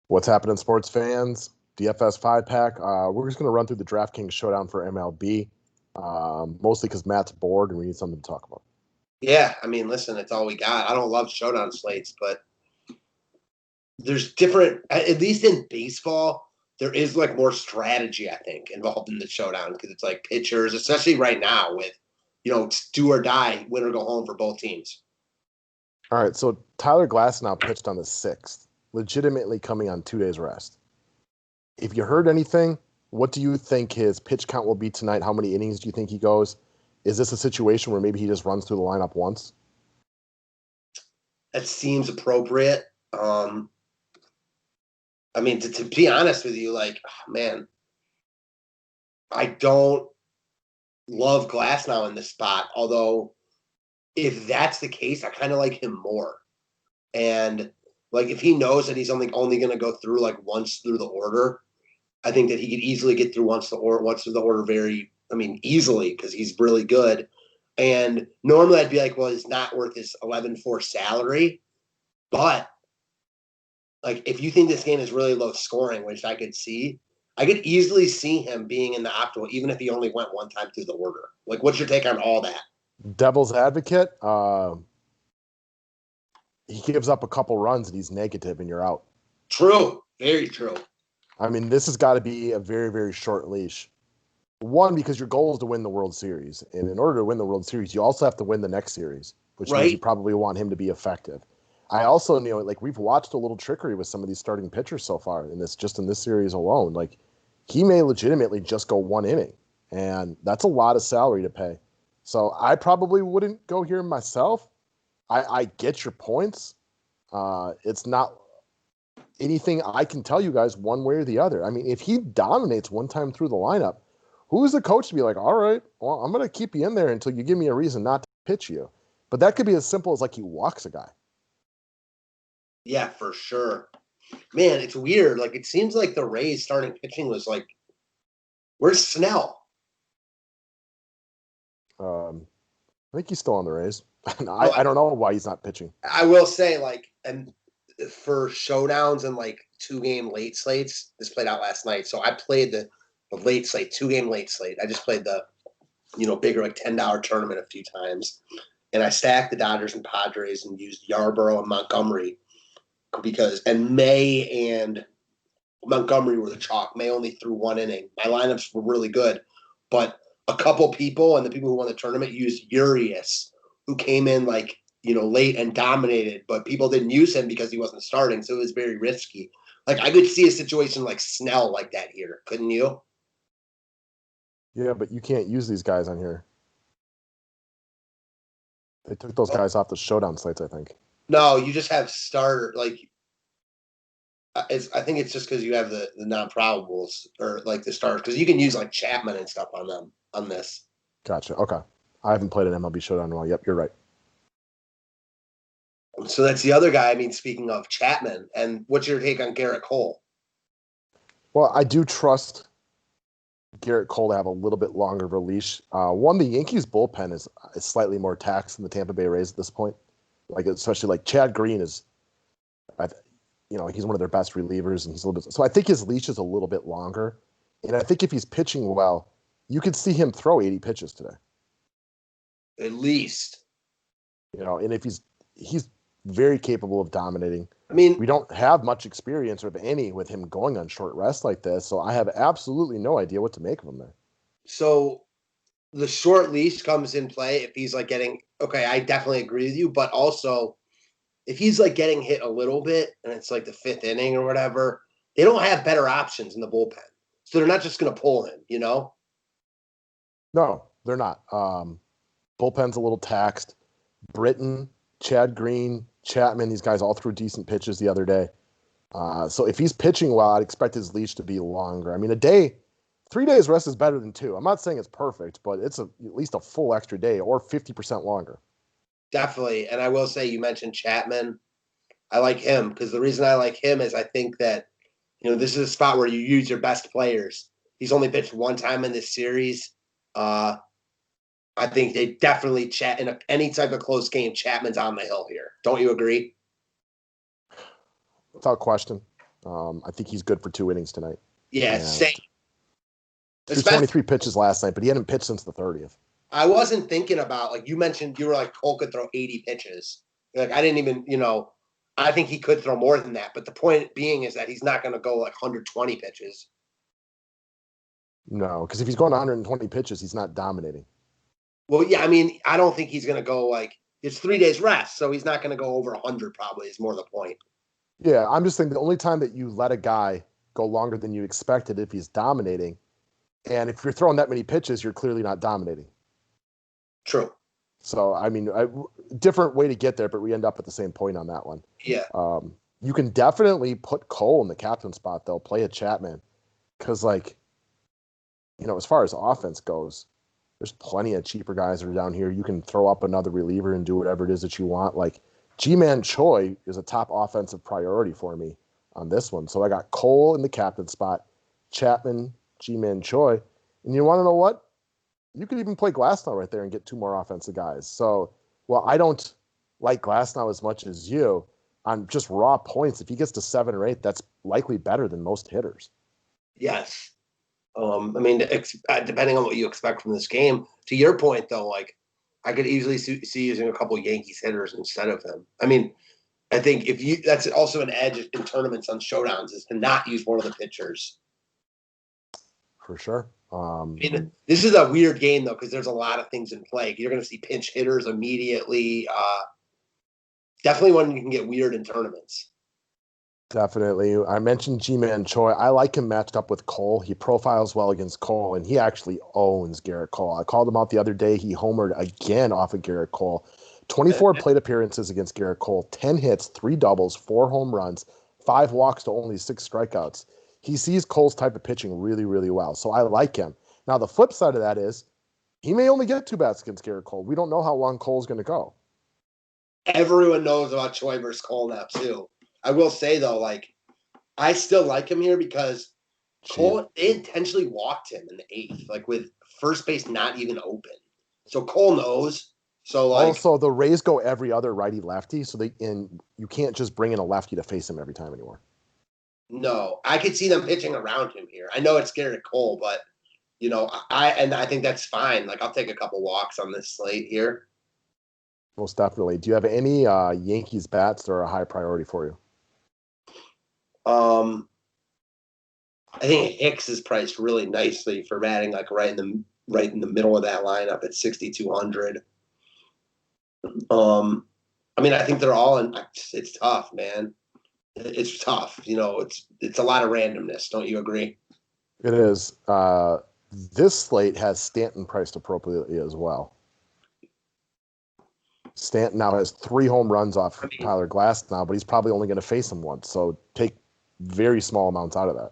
What's happening, sports fans? DFS 5-pack. We're just going to run through the Draftkings Showdown for MLB, mostly because Matt's bored and we need something to talk about. Yeah, I mean, listen, it's all we got. I don't love showdown slates, but there's different, at least in baseball, there is like more strategy, I think, involved in the showdown because it's like pitchers, especially right now with, it's do or die, win or go home for both teams. All right, so Tyler Glasnow pitched on the 6th, legitimately coming on 2 days rest. If you heard anything, what do you think his pitch count will be tonight? How many innings do you think he goes? Is this a situation where maybe he just runs through the lineup once? That seems appropriate. I mean, to be honest with you, like, man, I don't love Glasnow in this spot. Although, if that's the case, I kind of like him more. And like, if he knows that he's only going to go through like once through the order, I think that he could easily get through once through the order easily because he's really good. And normally I'd be like, well, it's not worth his 11-4 salary. But like, if you think this game is really low scoring, which I could easily see him being in the optimal, even if he only went one time through the order. Like, what's your take on all that? Devil's advocate, he gives up a couple runs and he's negative and you're out. True. Very true. I mean, this has got to be a very, very short leash. One, because your goal is to win the World Series. And in order to win the World Series, you also have to win the next series, which means you probably want him to be effective. I also know, like, we've watched a little trickery with some of these starting pitchers so far in this series alone. Like, he may legitimately just go one inning, and that's a lot of salary to pay. So I probably wouldn't go here myself. I get your points. It's not anything I can tell you guys one way or the other. I mean, if he dominates one time through the lineup, who's the coach to be like, all right, well, I'm going to keep you in there until you give me a reason not to pitch you? But that could be as simple as like he walks a guy. Yeah, for sure. Man, it's weird. Like, it seems like the Rays starting pitching was like, where's Snell? I think he's still on the Rays. I don't know why he's not pitching. I will say, like, and for showdowns and like 2-game late slates, this played out last night. So I played the late slate, 2-game late slate. I just played the, bigger like $10 tournament a few times. And I stacked the Dodgers and Padres and used Yarborough and Montgomery and May and Montgomery were the chalk. May only threw one inning. My lineups were really good, but a couple people and the people who won the tournament used Urias, who came in like, late and dominated, but people didn't use him because he wasn't starting, so it was very risky. Like, I could see a situation like Snell like that here, couldn't you? Yeah, but you can't use these guys on here. They took those guys off the showdown slates, I think. No, you just have starter. Like, I think it's just because you have the non-probables or like the stars, because you can use like Chapman and stuff on them on this. Gotcha. Okay. I haven't played an MLB Showdown in a while. Yep, you're right. So that's the other guy. I mean, speaking of Chapman, and what's your take on Garrett Cole? Well, I do trust Garrett Cole to have a little bit longer of a leash. One, the Yankees bullpen is slightly more taxed than the Tampa Bay Rays at this point. Like, especially like Chad Green is, he's one of their best relievers, and he's a little bit. So I think his leash is a little bit longer, and I think if he's pitching well, you could see him throw 80 pitches today. At least, and if he's very capable of dominating. I mean, we don't have much experience with him going on short rest like this, so I have absolutely no idea what to make of him there. So the short leash comes in play if he's like I definitely agree with you, but also if he's like getting hit a little bit and it's like the 5th inning or whatever, they don't have better options in the bullpen. So they're not just going to pull him, No, they're not. Bullpen's a little taxed. Britton, Chad Green, Chapman, these guys all threw decent pitches the other day. So if he's pitching well, I'd expect his leash to be longer. I mean, 3 days rest is better than 2. I'm not saying it's perfect, but it's at least a full extra day or 50% longer. Definitely. And I will say, you mentioned Chapman. I like him because the reason I like him is I think that, this is a spot where you use your best players. He's only pitched one time in this series. I think they definitely in any type of close game, Chapman's on the hill here. Don't you agree? Without question. I think he's good for 2 innings tonight. Yeah, same. Threw 23 pitches last night, but he hadn't pitched since the 30th. I wasn't thinking about, like you mentioned, you were like, Cole could throw 80 pitches. Like, I didn't even, I think he could throw more than that. But the point being is that he's not going to go like 120 pitches. No, because if he's going 120 pitches, he's not dominating. Well, yeah, I mean, I don't think he's going to go like, it's 3 days rest, so he's not going to go over 100 probably is more the point. Yeah, I'm just thinking the only time that you let a guy go longer than you expected if he's dominating, and if you're throwing that many pitches, you're clearly not dominating. True. So, I mean, different way to get there, but we end up at the same point on that one. Yeah. You can definitely put Cole in the captain spot, though, play a Chapman, because, like, as far as offense goes, there's plenty of cheaper guys that are down here. You can throw up another reliever and do whatever it is that you want. Like, G-Man Choi is a top offensive priority for me on this one. So I got Cole in the captain spot, Chapman, G-Man Choi. And you want to know what? You could even play Glasnow right there and get 2 more offensive guys. So, while I don't like Glasnow as much as you, on just raw points, if he gets to 7 or 8, that's likely better than most hitters. Yes. I mean, depending on what you expect from this game, to your point, though, like, I could easily see using a couple of Yankees hitters instead of him. I mean, I think that's also an edge in tournaments on showdowns is to not use one of the pitchers. For sure. I mean, this is a weird game, though, because there's a lot of things in play. You're going to see pinch hitters immediately. Definitely one you can get weird in tournaments. Definitely. I mentioned G-Man Choi. I like him matched up with Cole. He profiles well against Cole, and he actually owns Garrett Cole. I called him out the other day. He homered again off of Garrett Cole. 24 plate appearances against Garrett Cole, 10 hits, 3 doubles, 4 home runs, 5 walks to only 6 strikeouts. He sees Cole's type of pitching really, really well, so I like him. Now, the flip side of that is he may only get 2 bats against Garrett Cole. We don't know how long Cole's going to go. Everyone knows about Choi versus Cole now, too. I will say, though, like, I still like him here because Cole, they intentionally walked him in the 8th, like, with first base not even open. So Cole knows. So, like, also, the Rays go every other righty-lefty, so you can't just bring in a lefty to face him every time anymore. No, I could see them pitching around him here. I know it's Garrett Cole, but, I think that's fine. Like, I'll take a couple walks on this slate here. Most definitely. Do you have any Yankees bats that are a high priority for you? I think Hicks is priced really nicely for batting like right in the middle of that lineup at 6,200. I mean, I think they're all in. It's tough, man. It's tough. It's a lot of randomness. Don't you agree? It is. This slate has Stanton priced appropriately as well. Stanton now has 3 home runs off Tyler Glasnow, but he's probably only going to face him once. So take very small amounts out of that.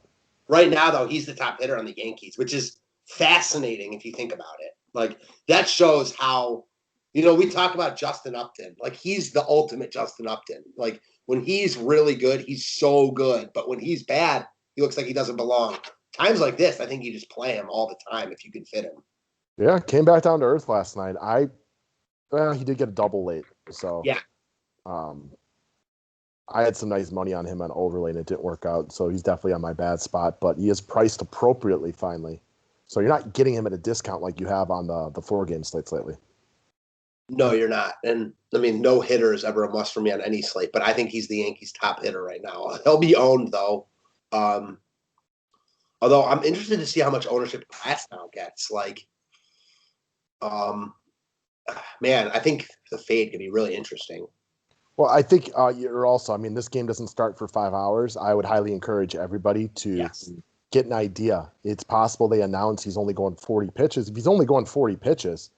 Right now, though, he's the top hitter on the Yankees, which is fascinating if you think about it. Like, that shows how, we talk about Justin Upton. Like, he's the ultimate Justin Upton. Like, when he's really good, he's so good. But when he's bad, he looks like he doesn't belong. Times like this, I think you just play him all the time if you can fit him. Yeah, came back down to earth last night. He did get a double late. So, yeah. I had some nice money on him on overlay, and it didn't work out. So he's definitely on my bad spot, but he is priced appropriately finally. So you're not getting him at a discount like you have on the 4-game slates lately. No, you're not. And, I mean, no hitter is ever a must for me on any slate, but I think he's the Yankees' top hitter right now. He'll be owned, though. Although I'm interested to see how much ownership Glasnow gets. Like, man, I think the fade could be really interesting. Well, I think you're also, this game doesn't start for 5 hours. I would highly encourage everybody to get an idea. It's possible they announce he's only going 40 pitches. If he's only going 40 pitches,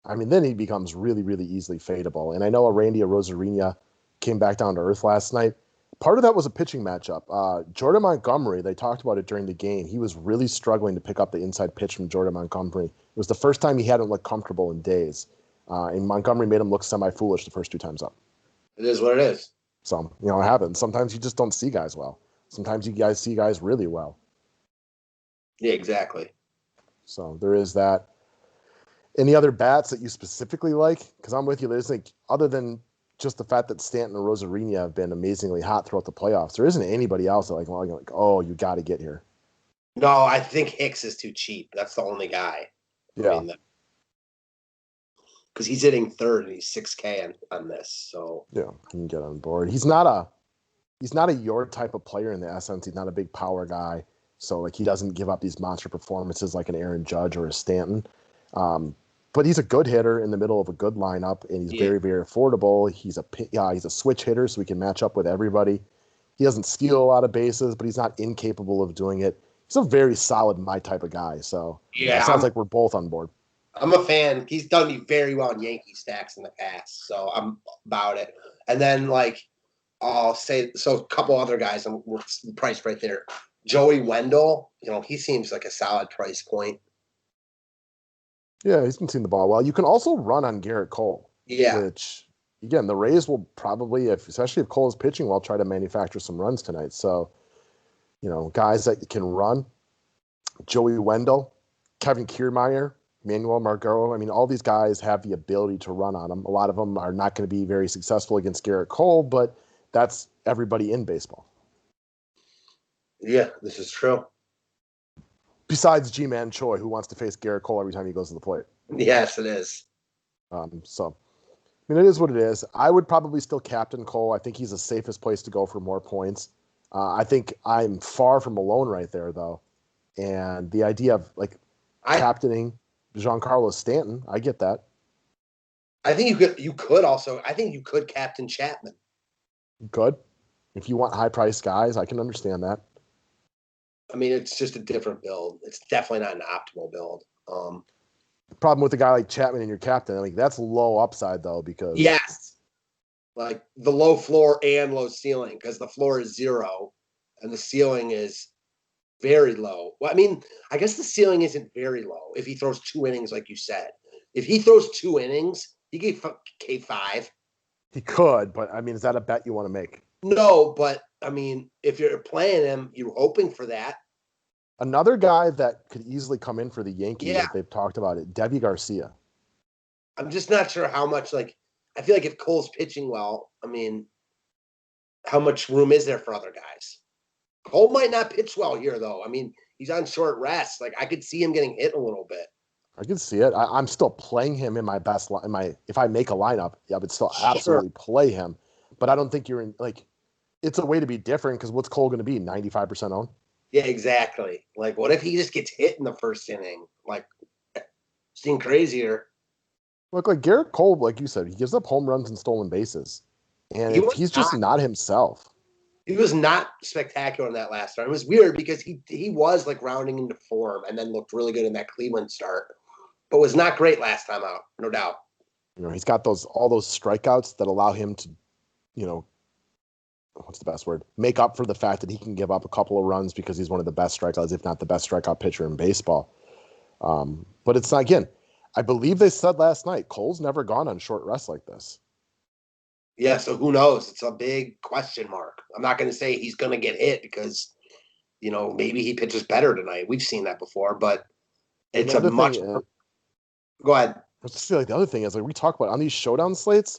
then he becomes really, really easily fadeable. And I know Randy Rosarina came back down to earth last night. Part of that was a pitching matchup. Jordan Montgomery, they talked about it during the game. He was really struggling to pick up the inside pitch from Jordan Montgomery. It was the first time he hadn't looked comfortable in days. And Montgomery made him look semi-foolish the first 2 times up. It is what it is. So, it happens. Sometimes you just don't see guys well. Sometimes you guys see guys really well. Yeah, exactly. So there is that. Any other bats that you specifically like? Because I'm with you. There's other than just the fact that Stanton and Rosarina have been amazingly hot throughout the playoffs. There isn't anybody else that oh, you got to get here. No, I think Hicks is too cheap. That's the only guy. Yeah. I mean, because he's hitting third and he's 6K on this. So yeah, you can get on board. He's not a your type of player in the essence. He's not a big power guy. So like he doesn't give up these monster performances like an Aaron Judge or a Stanton. But he's a good hitter in the middle of a good lineup, and he's very, very affordable. He's a switch hitter, so he can match up with everybody. He doesn't steal a lot of bases, but he's not incapable of doing it. He's a very solid my type of guy. So it sounds like we're both on board. I'm a fan. He's done me very well in Yankee stacks in the past, so I'm about it. And then I'll say a couple other guys. We're priced right there. Joey Wendell, he seems like a solid price point. Yeah, he's been seeing the ball well. You can also run on Garrett Cole. Yeah. Which, again, the Rays will probably, especially if Cole is pitching well, try to manufacture some runs tonight. So, guys that can run, Joey Wendell, Kevin Kiermaier, Manuel Margot. I mean, all these guys have the ability to run on them. A lot of them are not going to be very successful against Garrett Cole, but that's everybody in baseball. Yeah, this is true. Besides G-Man Choi, who wants to face Garrett Cole every time he goes to the plate. Yes, it is. So, I mean, it is what it is. I would probably still captain Cole. I think he's the safest place to go for more points. I think I'm far from alone right there, though. And the idea of captaining Giancarlo Stanton, I get that. I think you could also. I think you could captain Chapman. Good. If you want high-priced guys, I can understand that. I mean, it's just a different build. It's definitely not an optimal build. The problem with a guy like Chapman and your captain, that's low upside, though, because... Yes. Like the low floor and low ceiling, because the floor is 0 and the ceiling is very low. Well, I mean, I guess the ceiling isn't very low if he throws 2 innings, like you said. If he throws 2 innings, he gave K5. He could, but, I mean, is that a bet you want to make? No, but, I mean, if you're playing him, you're hoping for that. Another guy that could easily come in for the Yankees, if they've talked about it, Debbie Garcia. I'm just not sure how much, I feel like if Cole's pitching well, I mean, how much room is there for other guys? Cole might not pitch well here, though. I mean, he's on short rest. I could see him getting hit a little bit. I can see it. I'm still playing him in my best if I make a lineup, I would still absolutely play him. But I don't think you're in it's a way to be different because what's Cole going to be? 95% owned? Yeah, exactly. What if he just gets hit in the first inning? Seeing crazier. Look, Garrett Cole, like you said, he gives up home runs and stolen bases. And he's just not himself. He was not spectacular in that last start. It was weird because he was rounding into form and then looked really good in that Cleveland start, but was not great last time out, no doubt. He's got all those strikeouts that allow him to, what's the best word? Make up for the fact that he can give up a couple of runs because he's one of the best strikeouts, if not the best strikeout pitcher in baseball. But it's not, again, I believe they said last night, Cole's never gone on short rest like this. Yeah, so who knows? It's a big question mark. I'm not going to say he's going to get hit because, maybe he pitches better tonight. We've seen that before, but it's a much... Go ahead. I just feel like the other thing is, we talk about on these showdown slates,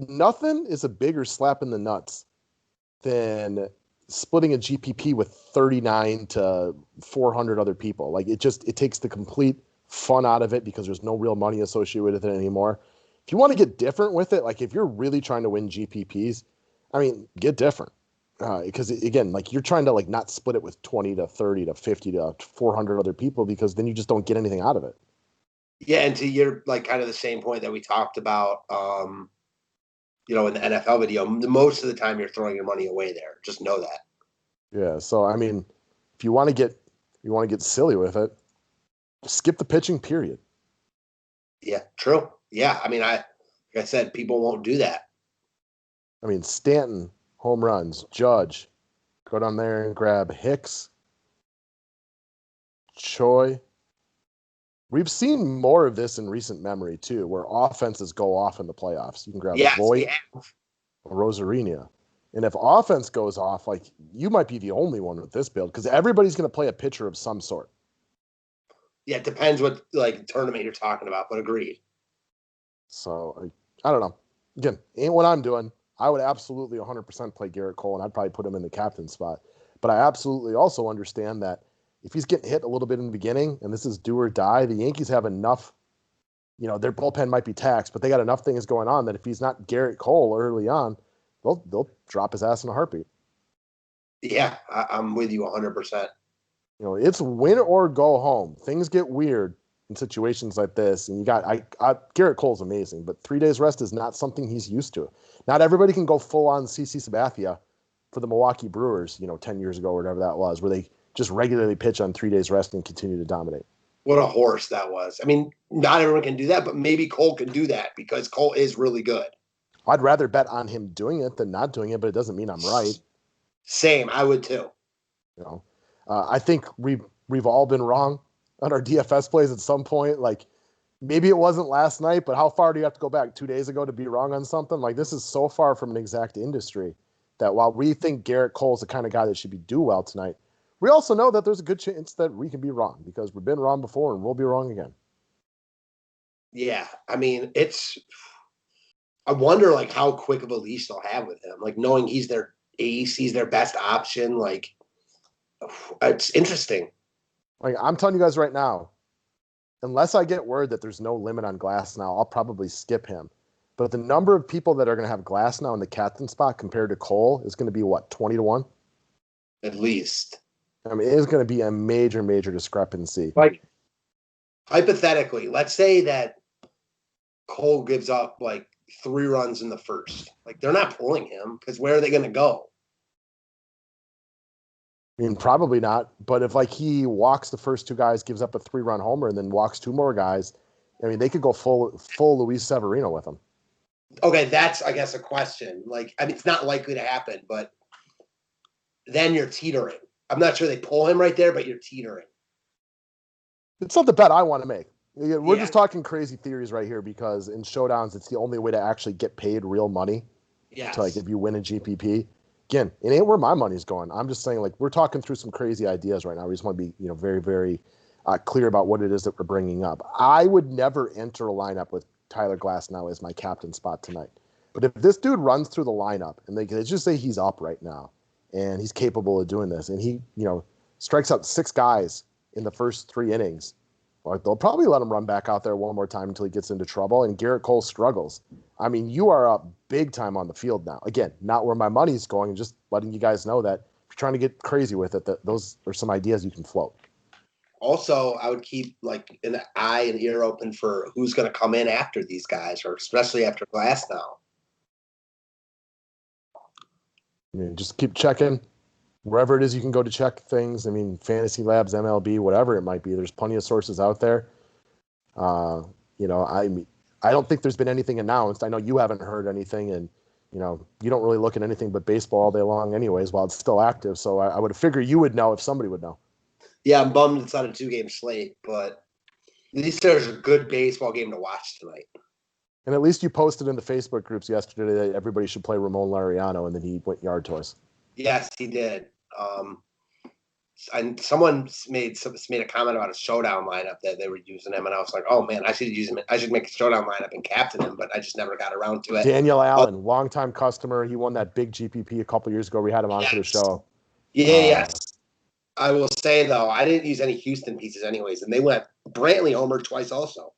nothing is a bigger slap in the nuts than splitting a GPP with 39 to 400 other people. It takes the complete fun out of it because there's no real money associated with it anymore. If you want to get different with it, if you're really trying to win GPPs, I mean, get different. Because again, you're trying to not split it with 20 to 30 to 50 to 400 other people because then you just don't get anything out of it. Yeah, and to your kind of the same point that we talked about, in the NFL video, most of the time you're throwing your money away there. Just know that. Yeah, so I mean, if you want to get silly with it, skip the pitching period. Yeah, true. Yeah, I mean, like I said, people won't do that. I mean, Stanton, home runs, Judge, go down there and grab Hicks, Choi. We've seen more of this in recent memory, too, where offenses go off in the playoffs. You can grab Voit or Rosarina. And if offense goes off, you might be the only one with this build because everybody's going to play a pitcher of some sort. Yeah, it depends what tournament you're talking about, but agreed. So, I don't know. Again, ain't what I'm doing. I would absolutely 100% play Garrett Cole, and I'd probably put him in the captain spot. But I absolutely also understand that if he's getting hit a little bit in the beginning, and this is do or die, the Yankees have enough, their bullpen might be taxed, but they got enough things going on that if he's not Garrett Cole early on, they'll drop his ass in a heartbeat. Yeah, I'm with you 100%. It's win or go home. Things get weird in situations like this, and you got Garrett Cole's amazing, but 3 days rest is not something he's used to. Not everybody can go full on CC Sabathia for the Milwaukee Brewers, 10 years ago or whatever that was, where they just regularly pitch on 3 days rest and continue to dominate. What a horse that was. I mean, not everyone can do that, but maybe Cole can do that because Cole is really good. I'd rather bet on him doing it than not doing it, but it doesn't mean I'm right. Same, I would too. I think we've all been wrong on our DFS plays at some point. Like, maybe it wasn't last night, but how far do you have to go back 2 days ago to be wrong on something? Like, this is so far from an exact industry that while we think Garrett Cole's the kind of guy that should do well tonight, we also know that there's a good chance that we can be wrong because we've been wrong before and we'll be wrong again. Yeah, I mean, I wonder like how quick of a leash they'll have with him, like knowing he's their ace, he's their best option. Like, it's interesting. Like, I'm telling you guys right now, unless I get word that there's no limit on Glasnow, I'll probably skip him. But the number of people that are going to have Glasnow in the captain spot compared to Cole is going to be, 20-1? At least. I mean, it is going to be a major, major discrepancy. Like, hypothetically, let's say that Cole gives up, 3 runs in the first. Like, they're not pulling him because where are they going to go? I mean, probably not. But if, he walks the first 2 guys, gives up a 3-run homer, and then walks 2 more guys, I mean, they could go full Luis Severino with him. Okay, that's, I guess, a question. It's not likely to happen, but then you're teetering. I'm not sure they pull him right there, but you're teetering. It's not the bet I want to make. We're just talking crazy theories right here because in showdowns, it's the only way to actually get paid real money. Yes. To, if you win a GPP. Again, it ain't where my money's going. I'm just saying, we're talking through some crazy ideas right now. We just want to be, very, very clear about what it is that we're bringing up. I would never enter a lineup with Tyler Glasnow as my captain spot tonight. But if this dude runs through the lineup and let's just say he's up right now and he's capable of doing this and he, strikes out 6 guys in the first 3 innings, they'll probably let him run back out there one more time until he gets into trouble and Garrett Cole struggles. I mean, you are up big time on the field now. Again, not where my money's going, and just letting you guys know that if you're trying to get crazy with it, that those are some ideas you can float. Also, I would keep an eye and ear open for who's going to come in after these guys, or especially after Glasnow. I mean, just keep checking wherever it is you can go to check things. I mean, Fantasy Labs, MLB, whatever it might be. There's plenty of sources out there. I don't think there's been anything announced. I know you haven't heard anything, and you don't really look at anything but baseball all day long, anyways, while it's still active. So I would figure you would know if somebody would know. Yeah, I'm bummed it's on a 2-game slate, but at least there's a good baseball game to watch tonight. And at least you posted in the Facebook groups yesterday that everybody should play Ramon Laureano, and then he went yard toys. Yes, he did. And someone made a comment about a showdown lineup that they were using him, and I was like, "Oh man, I should use him. I should make a showdown lineup and captain him," but I just never got around to it. Daniel Allen, longtime customer. He won that big GPP a couple years ago. We had him on for the show. Yes. I will say though, I didn't use any Houston pieces anyways, and they went Brantley homered twice also.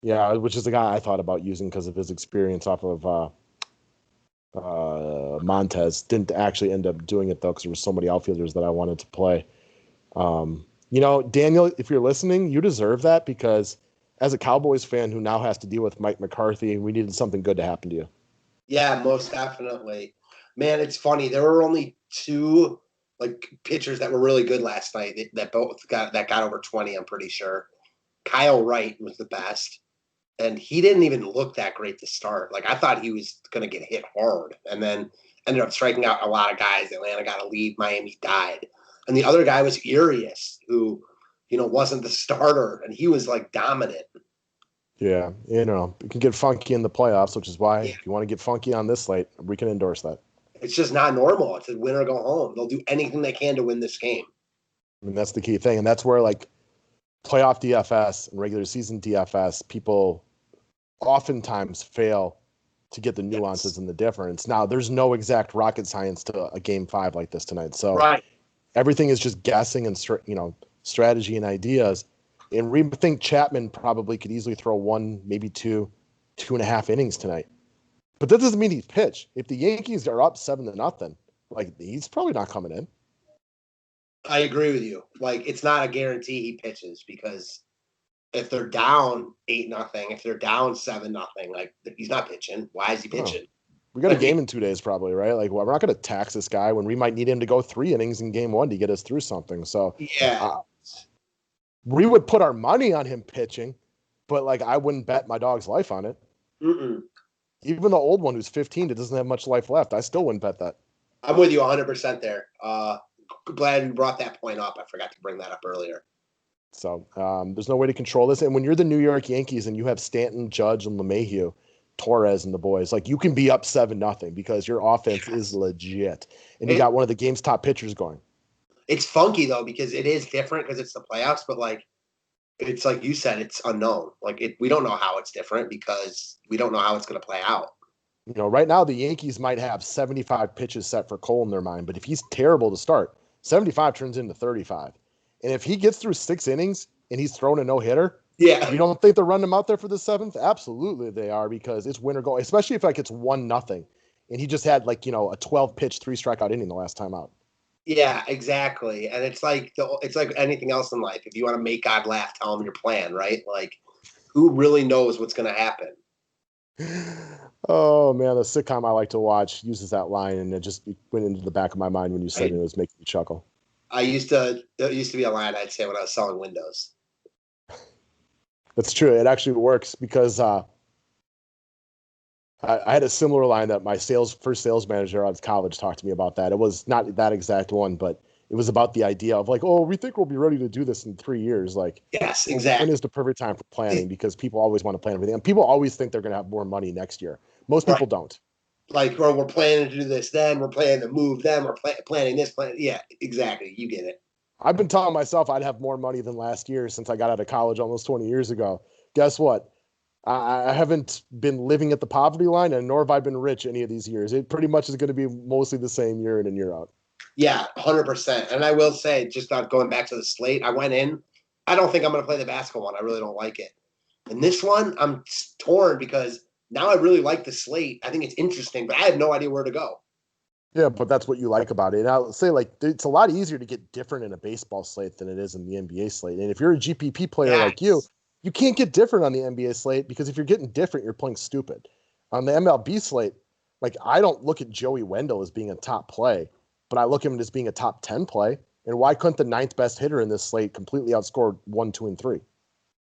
Yeah, which is the guy I thought about using because of his experience off of Montez. Didn't actually end up doing it though because there were so many outfielders that I wanted to play. Daniel, if you're listening, you deserve that because as a Cowboys fan who now has to deal with Mike McCarthy, we needed something good to happen to you. Yeah, most definitely. Man, it's funny. There were only 2 pitchers that were really good last night that both got over 20, I'm pretty sure. Kyle Wright was the best. And he didn't even look that great to start. I thought he was going to get hit hard and then ended up striking out a lot of guys. Atlanta got a lead. Miami died. And the other guy was Urias, who, wasn't the starter. And he was, dominant. Yeah, it can get funky in the playoffs, which is why if you want to get funky on this slate, we can endorse that. It's just not normal. It's a win or go home. They'll do anything they can to win this game. I mean, that's the key thing. And that's where, playoff DFS and regular season DFS, people oftentimes fail to get the nuances and the difference. Now, there's no exact rocket science to a game 5 like this tonight. So everything is just guessing and, strategy and ideas. And we think Chapman probably could easily throw 1, maybe 2.5 innings tonight. But that doesn't mean he's pitched. If the Yankees are up 7-0, like, he's probably not coming in. I agree with you. Like, it's not a guarantee he pitches, because if they're down 8-0, if they're down 7-0, like, he's not pitching. Why is he pitching? We got a game in 2 days probably, right? Like, well, we're not going to tax this guy when we might need him to go 3 innings in game 1 to get us through something. So we would put our money on him pitching, but, like, I wouldn't bet my dog's life on it. Even the old one who's 15 that doesn't have much life left, I still wouldn't bet that. I'm with you 100% there. Glad you brought that point up. I forgot to bring that up earlier. So there's no way to control this. And when you're the New York Yankees and you have Stanton, Judge, and LeMahieu, Torres, and the boys, like, you can be up 7-0 because your offense is legit. And you got one of the game's top pitchers going. It's funky, though, because it is different because it's the playoffs. But, like, it's like you said, it's unknown. Like, we don't know how it's different because we don't know how it's going to play out. Right now the Yankees might have 75 pitches set for Cole in their mind. But if he's terrible to start, 75 turns into 35. And if he gets through 6 innings and he's thrown a no-hitter, you don't think they're running him out there for the 7th? Absolutely they are, because it's win or go, especially if, like, it's 1-0 and he just had, like, a 12-pitch, 3-strikeout inning the last time out. Yeah, exactly. And it's like anything else in life. If you want to make God laugh, tell him your plan, right? Like, who really knows what's going to happen? Oh, man, the sitcom I like to watch uses that line, and it just went into the back of my mind when you said it. It was making me chuckle. It used to be a line I'd say when I was selling windows. That's true. It actually works because I had a similar line that my first sales manager out of college talked to me about that. It was not that exact one, but it was about the idea of, like, oh, we think we'll be ready to do this in 3 years. Like, yes, exactly. When is the perfect time for planning? Because people always want to plan everything. And people always think they're going to have more money next year. Most people don't. Like, or we're planning to do this then, we're planning to move them, we're planning this plan. Yeah, exactly. You get it. I've been telling myself I'd have more money than last year since I got out of college almost 20 years ago. Guess what? I haven't been living at the poverty line, and nor have I been rich any of these years. It pretty much is going to be mostly the same year in and year out. Yeah, 100%. And I will say, just not going back to the slate, I went in. I don't think I'm going to play the basketball one. I really don't like it. And this one, I'm torn because now I really like the slate. I think it's interesting, but I have no idea where to go. Yeah, but that's what you like about it. And I'll say, like, it's a lot easier to get different in a baseball slate than it is in the NBA slate. And if you're a GPP player like you can't get different on the NBA slate, because if you're getting different, you're playing stupid. On the MLB slate, like, I don't look at Joey Wendell as being a top play, but I look at him as being a top 10 play. And why couldn't the 9th best hitter in this slate completely outscore 1, 2, and 3?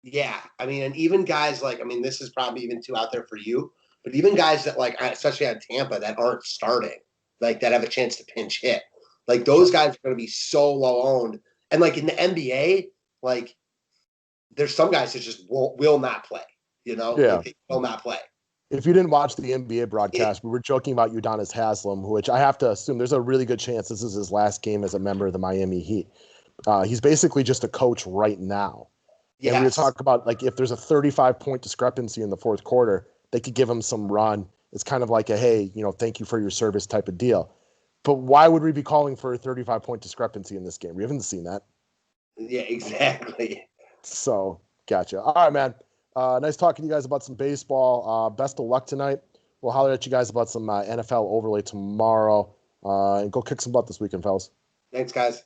Yeah, I mean, and even guys like, I mean, this is probably even too out there for you, but even guys that, like, especially on Tampa, that aren't starting, like, that have a chance to pinch hit, like, those guys are going to be so low owned. And, like, in the NBA, like, there's some guys that just will not play, Like, they will not play. If you didn't watch the NBA broadcast, we were joking about Udonis Haslem, which I have to assume there's a really good chance this is his last game as a member of the Miami Heat. He's basically just a coach right now. Yes. And we talk about, like, if there's a 35-point discrepancy in the fourth quarter, they could give him some run. It's kind of like a, hey, thank you for your service type of deal. But why would we be calling for a 35-point discrepancy in this game? We haven't seen that. Yeah, exactly. So, gotcha. All right, man. Nice talking to you guys about some baseball. Best of luck tonight. We'll holler at you guys about some NFL overlay tomorrow. And go kick some butt this weekend, fellas. Thanks, guys.